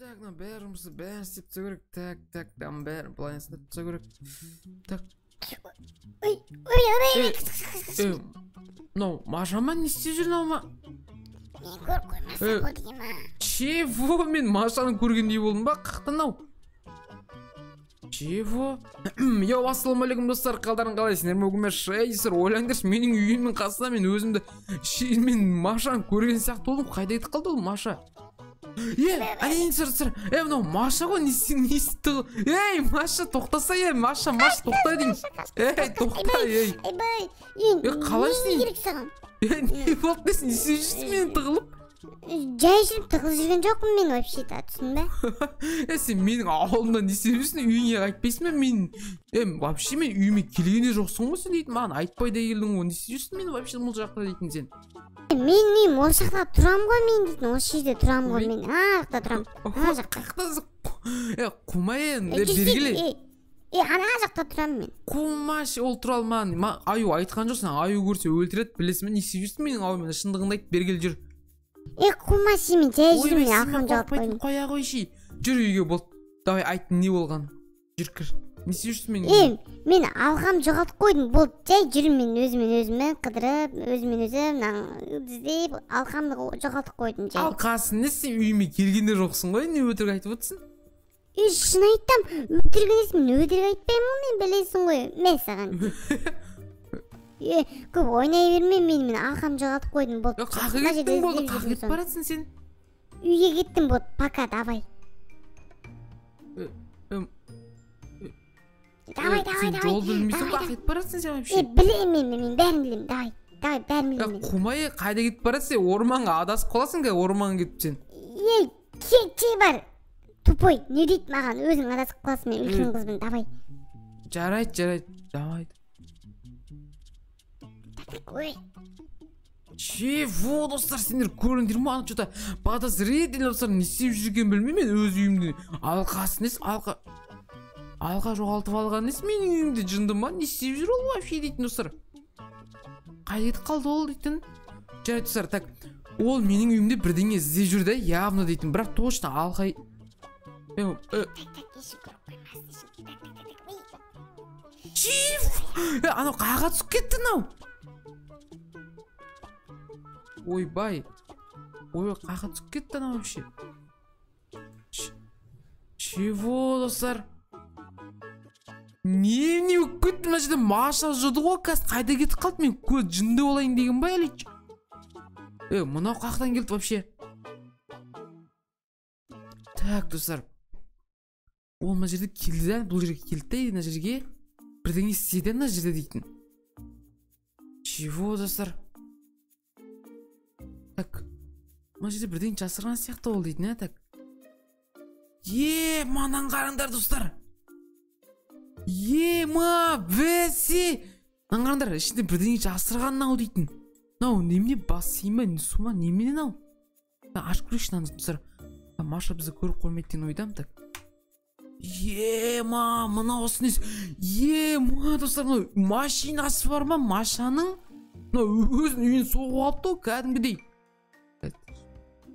Так, мына бәрімізді бәрін істеп тастау керек. Так, мына бәрін былай істеп тастау керек. Так. Ой. Мынау Маша ма, не істеп жүр мынау ма? Мен көріп қоймаса ғой деймін. Чего? Мен Машаны көргендей болдым ба? Қақтан ау? Чего? Йоу, ассалаумағалейкум достар, қалдарың қалай? Сендер ме бүгін шайсыр? Ойлаңдаршы, менің үйімнің қасында мен өзімді мен Машаны көрген сияқты болдым. Қайда кетіп қалды ол Маша? Әнен сыр. Мынау Маша ғой, не істі? Маша, тоқтаса, Маша, тоқта деймін. Тоқта, қалай істейін? Не керек саған? Не болды десін, не істеп жүрсің мені тығылып? Жай жүріп тығылып жүрген жоқпын мен вообще-то, түсін бе? Сен менің ауылымда не істеп жүрсің, үйіңе қайтпайсың ба? Мен вообще мен үйіме келгенде жоқсың ғой сен дейтін, маған айтпай да келдің ғой, не істеп жүрсің мен вообще бұл жақта дейтін сен? Мен осы жақта тұрам ғой мен дейтін, осы жерде тұрам ғой мен, жақта тұрам, ана жақта. Қумайын, бергіле. Ана жақта тұрам мен. Қумаш, ол тұра алман, аю айтқан жоқсың, аю көрсе өлтіреді, білесің бе, не істеп жүрсің менің ауылымда, шындығыңды айт, бергел жүр. Қумаш, мен жай жүрмін, алқам жауап қойдым. Қоя қойшы, жүр үйге бол, давай айт, не болған, жүр кір. Не істеп жүрсің мен? Мен алғам жоғалтып қойдым, болды, жай жүрмін мен өзіме қыдырып, өзімен өзім іздеп, алқамды жоғалтып қойдым жай. Алқасын не сен үйіме келгенде жоқсың ғой, не өтірік айтып отырсың? Шын айттым, өтірік емес, мен өтірік айтпаймын ғой, мен білесің ғой, мен саған. Көп ойнай берме, мен алқам жоғалтып қойдым, болды. Қақы кеттің болды, қақы кетіп баратсың сен? Үйге кеттім, болды, пока, давай. Давай. Сен жол білмейсің, қақы кетіп баратсың сен вообще? Білемін, мен бәрін білемін, давай, бәрін білемін. Қумай, қайда кетіп баратсың, орманға адасып қаласың кәй, орманға кетіп сен? Кей бар, тупой, не дейді маған, өзің адасып қаласың, мен үлкен қызбын, давай. Жарайды, давай. Чего, достар, сендер көріңдер ма, ана что-то подозрительно достар, не істеп жүрген білмеймін, мен өз үйімді алқасын ес, алқа жоғалтып алған ес, менің үйімді жынды ма, не істеп жүр ол вообще дейтін достар. Қайда кетіп қалды ол дейтін? Жарайды достар, так, ол менің үйімде бірдеңе іздеп жүрді, явно дейтін, бірақ точно алқа. Анау қаға түсіп кетті нау. Ойбай, қаға түсіп кетті ана вообще. Чего, достар? Не өккетті мына жерде Маша жуды ғой, қайда кетіп қалды, мен көз жынды болайын деген ба әлі? Мынау қақтан келді вообще. Так, достар, ол мына жерде келді, бұл жерге келді, мына жерге бірдеңе істеді мына жерде дейтін. Чего, достар? Так, мына жерде бірдеңе жасырған сияқты ол дейтін, так. Манан қараңдар, достар. Бәсе. Мынан қараңдар, ішінде бірдеңе жасырған нау дейтін. Нау, немене баси ма, не сума, немене нау? Ашып көрейікші наны, достар. Маша бізді көріп қоймайды деген ойдам, так. Мына осы несі. Достар, машинасы бар ма, Машаның? Өзін үйін соғып алыпты ғой, кәдімгідей.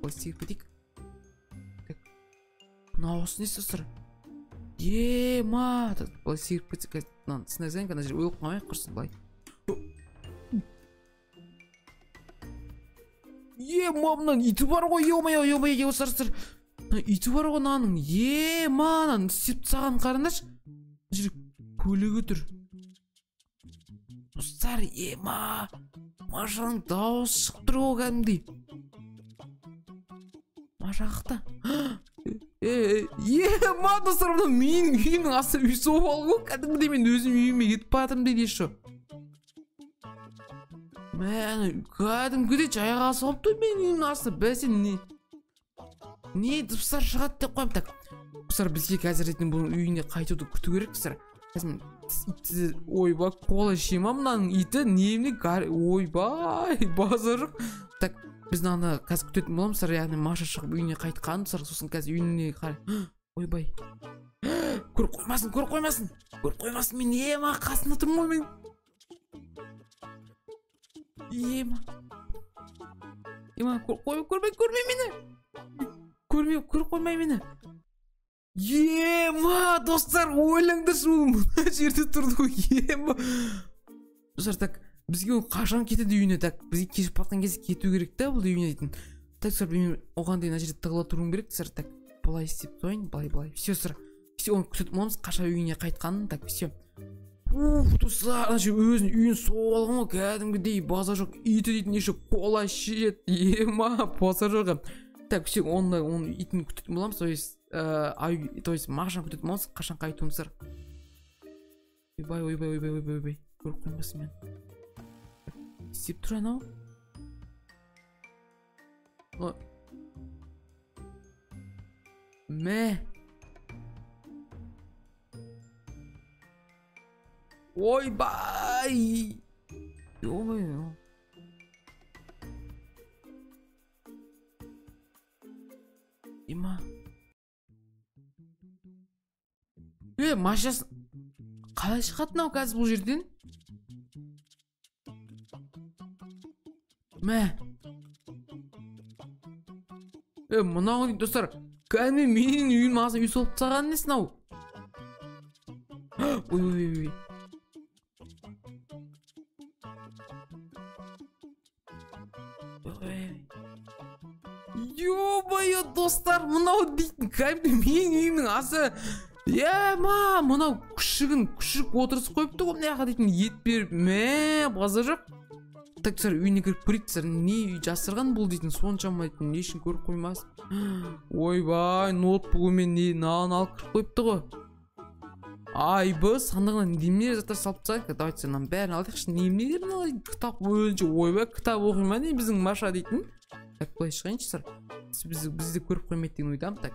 Пластик бітейік. Мына осы несі, достар. Пластик бітейік. Сынайзайын, қана жер өліп қамай құрсын былай. Мынан иті бар ғой, достар. Иті бар ғой наның, мынан істеп саған қарындаш. Жер көлігі тұр. Достар, Машаның дауыс шығып тұр ғой кәдімдей. Маша қақта. Достар, менің үйімнің асы үй соғып алғы ғой, кәдімгідей мен өзім үйіме кетіп батырым дейді еші. Кәдімгідей жайға соғыпты менің үйімнің асы, бәсе не дұпсар шығады деп қойым. Так, дұпсар бізге қазір етін бұның үйіне қайтуды күту керек, дұпсар. Ойбай, кола шема мұнаның иті, неміне ойбай, базар жоқ. Так, біз наны қазір күтетін боламыз, яғни Маша шығып үйіне қайтқан, сосын қазір үйіне қарай. Ойбай, көріп қоймасын, мен қасында тұрмын ғой мен. Көрмей мені. көріп қоймай мені. Ема, достар, ойлаңдаршы, ол мына жерде тұрды ғой. Ема. Достар, так, бізге қашан кетеді үйіне, так, бізге кешіп баққан кезде кету керек та, бұл үйіне дейтін. Так, сыр, мен оған дейін жерде тығыла тұруым керек, сыр, так, былай істеп қойын, былай. Все, сыр, все, оны күтіп мұнымыз қаша үйіне қайтқанын, так, все. Достар, өзінің үйін соғып алған ғой, кәдімгідей база жоқ, иті дейтін еші кола ішет, ема, база жоқ. Так, все, оны итін күтетін боламыз, то есть Машаны күтетін боламыз, қашан қайтуым сыр. Ойбай, көріп қоймасын мен. Істеп тұр анау. Мә. Ойбай. Ой. Ема. Машасы қалай шығады мынау қазір бұл жерден? Мә. Мынау достар, кәдімгі менің үйім үй солып тастаған несі мынау? Ой. Ё-моё, достар, мынау дейтін кәдімгі менің үйімнің асы. Ема, мынау күшік отырыс қойыпты ғой мына жаққа дейтін ет беріп. Мә, база жоқ. Так, сэр, үйіне кіріп көрейік, сэр, не жасырған бұл дейтін, соншама дейтін, не үшін көріп қоймас. Ойбай, ноутбугымен нан алып кіріп қойыпты ғой. Айбы, сандығынан немелер заттар салып тастайық. Давайте сенен бәрін алдықшы, немелер мынау кітап бойынша, ойбай, кітап оқима не біздің Маша дейтін. Так, былай шығайыншы, сэр. Бізді көріп қоймайды деген ойдам. Так,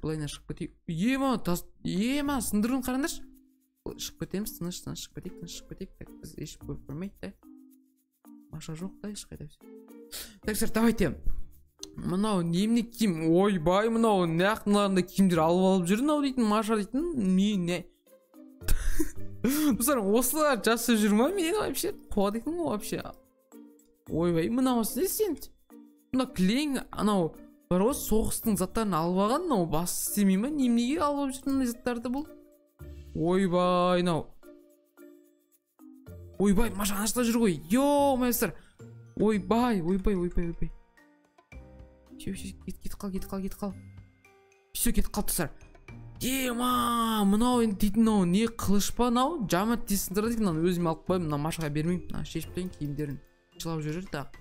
былайына шығып кетейік. Ема, сындырын қараңдаршы. Шығып кетеміз, тыныш шығып кетейік. Так, біз еш көріп қоймайды, да. Маша жоқ та, ешқайда все. Так, сэр, давайте. Мынау немне киім? Ойбай, мынау нақмыларында киімдер алып жүр, мынау дейтін, Маша дейтін. Не? Достар, осылар жасып жүр ма? Мен вообще қуа дейтін ғой вообще. Ойбай, мынау не сен? Мына кілең, анау бар ғой, соғыстың заттарын алып алған, мынау басы істемей ма? Немнеге алып жүрген заттарды бұл? Ойбай, мынау. Ойбай, Маша анашта жүр ғой. Йо, майстар. Ойбай. Кетіп қал. Все, кетіп қалды, сар. Ема, мынау дейтін, мынау не қылыш па, мынау? Жамат дейсіндір дейтін, мынау өзім алып қойым, мынау Машаға бермеймін. Мынау шешіп тайын киімдерін. Жылап жүрер, так.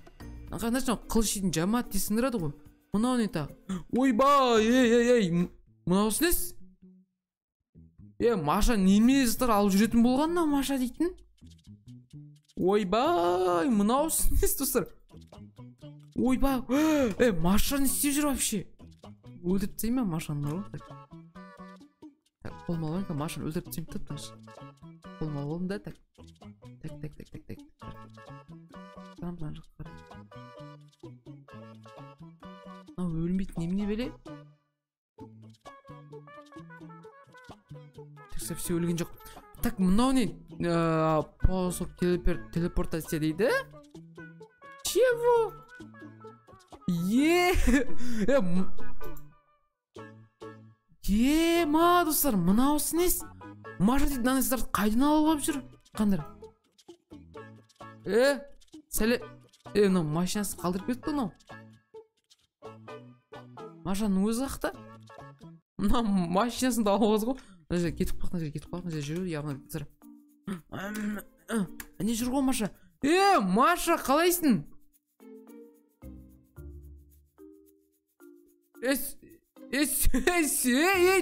Қандаш, мынау қылыш дейтін жамат дейсіндіреді ғой. Мынау не, так. Ойбай, ей. Мынау сінес? Маша неме заттар алып жүретін болған, мынау Маша дейтін? Ойбай, мынау сінес, достар. Ойбай, Маша не істеп жүр вообще? Өлдіріп тейм ма Машаны, мынау? Так, болмалайынка, Машаны өлдіріп тейм тұптыңыз. Болмалайын да, так. Так. Тамдан жық қарай. Мынау өлмейді, немне беле? Так, все өлген жоқ. Так, мынау не? Посок телепортация дейді? Чего? Ма, достар, мынау сінес? Маша дейді, наныстарды қайдан алып алып жүр? Қандар? Сәле, мынау машинасын қалдырып кетті мынау. Машаның өзі қақта? Мынау машинасын да алып алып ғой. Кетіп қалқына жүру, яғына бітір. Не жүр ғой Маша? Маша, қалайсың?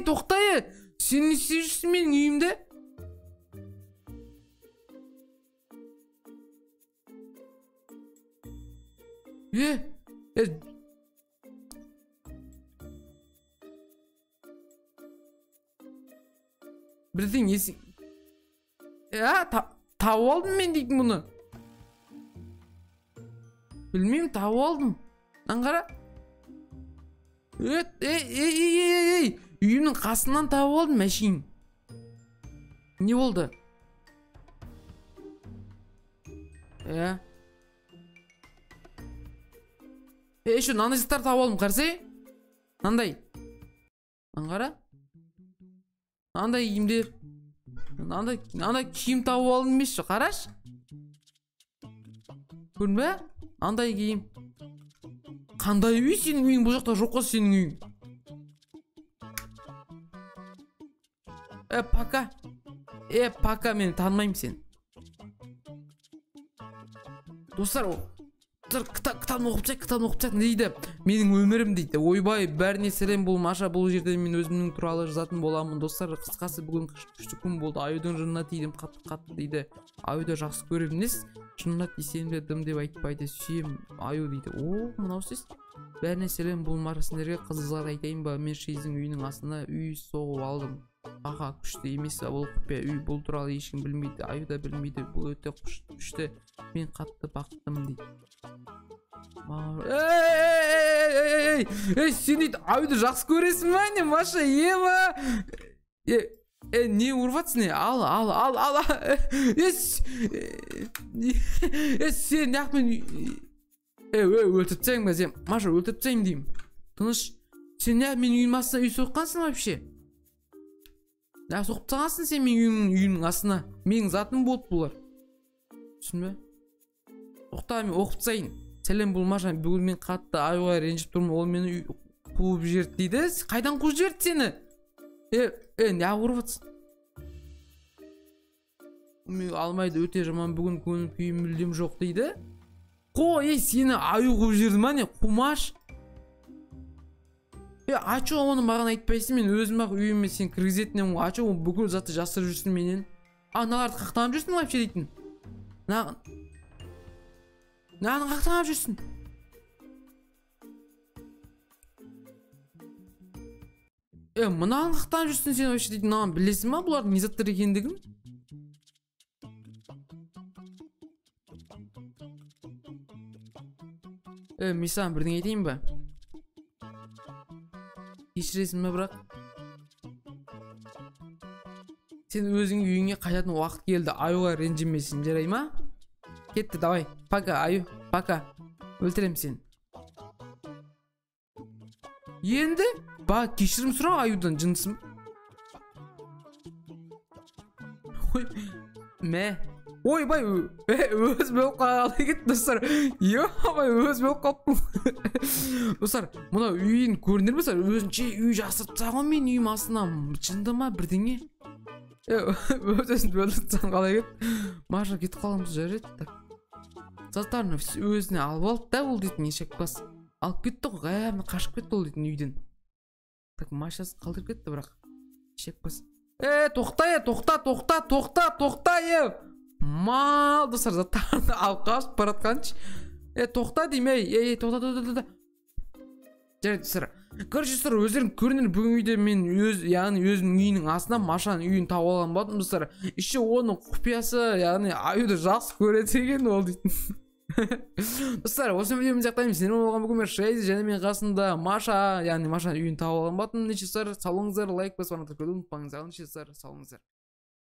Тоқтай! Сен не істеп жүрсің менің үйімде? Бірден есің... Тауып алдым мен дейтін бұны. Білмеймін, тауып алдым. Аңғара? Үйімнің қасынан тауып алдым мәшин. Не болды? Şu nanızlıklar tavuk aldım karısı. Андай. Аңғара? Андай киімдер. Андай киім тауып алдым емесші, қараш. Көрдің бе? Андай киім. Қандай үй сенің үйің, бұл жақта жоқ қой сенің үйің. Пока мен танымаймын сен. Достар, кітабын оқып тұрайық, не дейді? Менің өмірім дейді. Ойбай, бәріне сәлем, бұл Маша, бұл жерде мен өзімнің туралы жазатын боламын. Достар, қысқасы бүгін күшті күн болды. Аюдың жынына тидім қатты дейді. Аюды жақсы көремініз. Жынына тисем де дым деп айтпайды. Сүйем аю дейді. О, мынау сіз. Бәріне сәлем, бұл Маша, сендерге қызылар айтайын ба? Мен Шейздің үйінің астына үй соғып алдым. Аға, күшті емес па бұл құпия үй, бұл туралы ешкім білмейді, аю да білмейді, бұл өте күшті, мен қатты бақтым дейді. Сен дейді, аюды жақсы көресің ба не, Маша, ема? Не ұрватсың не? Ал. Сен неақмен... Өлтіріп тәйім ба, сен, Маша, өлтіріп тәйім деймін. Тыныш, сен неақмен үйін астына үй соққансың вообще? Соқып тағасың сен мен үйінің астына. Менің затым болды бұлар. Түсін бе? Тоқта, мен оқып тастайын. Сәлем, бұл Маша, бүгін мен қатты аюға ренжіп тұрмын, ол мені қуып жіберді дейді. Қайдан қуып жіберді сені? Не ұрып жатсың? Мен алмайды, өте жаман, бүгін көңіл күйім мүлдем жоқ дейді. Қой, сені аю қуып жіберді ма не? Қумаш. Ачу оны маған айтпайсың, мен өзім ақ үйіме сен кіргізетінем, ачу оны бүкіл затты жасырып жүрсің менен. Аналарды қақтанып жүрсің вообще дейтін. Нағын қақтанып жүрсің? Мынағын қақтанып жүрсің сен вообще дейтін, нағын білесің ма бұлардың не заттар екендігін? Мен саған бірдеңе айтайын ба? Кешіресің бе бірақ? Сен өзің үйіңе қайтатын уақыт келді, аюға ренжімесің, жарай ма? Кетті, давай, пока, аю, пока. Өлтірем сен. Енді? Ба, кешірім сұра аюдан, жынысым. Ойбай, өз болып қалай кет, достар. Ойбай, өз болып қалыппын. Достар, мұна үйін көріндер бе, өзінше үй жасырып тағын мен үйім астына жынды ма бірдеңе? Өзін бөлдіктен қалай кет. Маша кетіп қаламыз жарайды. Заттарын өзіне алып алды да ол дейтін ешек бас. Алып кетті ғой, қашып кетті ол дейтін үйден. Так, Машасы қалдырып кетті бірақ. Ешек бас. Тоқта, Мал, достар, заттарында алып қашып баратқаншы. Тоқта дейм, тоқта. Жарайды, достар. Короче, достар, өздерің көрінер бүгін үйде мен яғни өзімнің үйінің астынан Машаның үйін тауып алған болатынмын, достар. Еще оның құпиясы, яғни аюды жақсы көреді екен ол дейтін. Достар, осы видеоны жақтаймын. Сіздермен болған бүгін Шейз және мен қасында Маша, яғни Машаның үйін тауып алған болатынмын. Неше достар, сау болыңыздар, лайк басып, ұмытпаңыздар. Неше достар, сау болыңыздар.